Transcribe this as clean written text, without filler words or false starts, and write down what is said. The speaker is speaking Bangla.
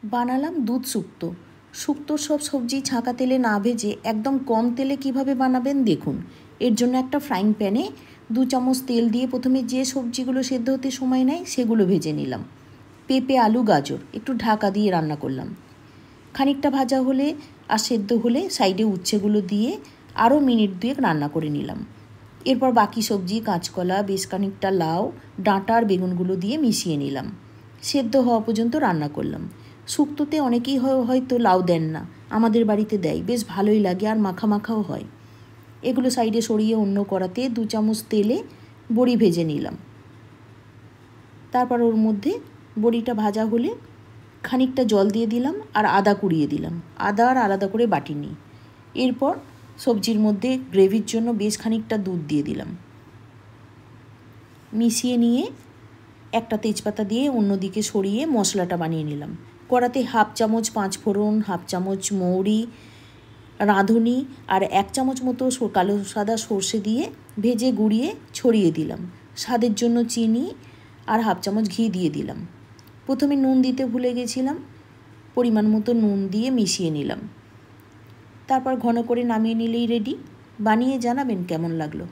বানালাম দুধ শুক্তো। শুক্তোর সব সবজি ছাঁকা তেলে না ভেজে একদম কম তেলে কিভাবে বানাবেন দেখুন। এর জন্য একটা ফ্রাইং প্যানে 2 চামচ তেল দিয়ে প্রথমে যে সবজিগুলো সেদ্ধ হতে সময় নেয় সেগুলো ভেজে নিলাম। পেঁপে, আলু, গাজর একটু ঢাকা দিয়ে রান্না করলাম। খানিকটা ভাজা হলে আর সেদ্ধ হলে সাইডে উচ্ছেগুলো দিয়ে আরও মিনিট 2 রান্না করে নিলাম। এরপর বাকি সবজি, কাঁচকলা, বেশ খানিকটা লাউ, ডাঁটা আর বেগুনগুলো দিয়ে মিশিয়ে নিলাম। সেদ্ধ হওয়া পর্যন্ত রান্না করলাম। শুক্তোতে অনেকেই হয়তো লাউ দেন না, আমাদের বাড়িতে দেয়, বেশ ভালোই লাগে আর মাখা মাখাও হয়। এগুলো সাইডে সরিয়ে অন্য কড়াতে 2 চামচ তেলে বড়ি ভেজে নিলাম। তারপর ওর মধ্যে বড়িটা ভাজা হলে খানিকটা জল দিয়ে দিলাম আর আদা কুড়িয়ে দিলাম। আদা আর আলাদা করে বাটিনি। এরপর সবজির মধ্যে গ্রেভির জন্য বেশ খানিকটা দুধ দিয়ে দিলাম। মিশিয়ে নিয়ে একটা তেজপাতা দিয়ে অন্যদিকে সরিয়ে মশলাটা বানিয়ে নিলাম। কড়াতে 1/2 চামচ 5 ফোড়ন, 1/2 চামচ মৌরি, রাঁধুনি আর 1 চামচ মতো কালো সাদা সর্ষে দিয়ে ভেজে গুঁড়িয়ে ছড়িয়ে দিলাম। স্বাদের জন্য চিনি আর 1/2 চামচ ঘি দিয়ে দিলাম। প্রথমে নুন দিতে ভুলে গেছিলাম, পরিমাণ মতো নুন দিয়ে মিশিয়ে নিলাম। তারপর ঘন করে নামিয়ে নিলেই রেডি। বানিয়ে জানাবেন কেমন লাগলো।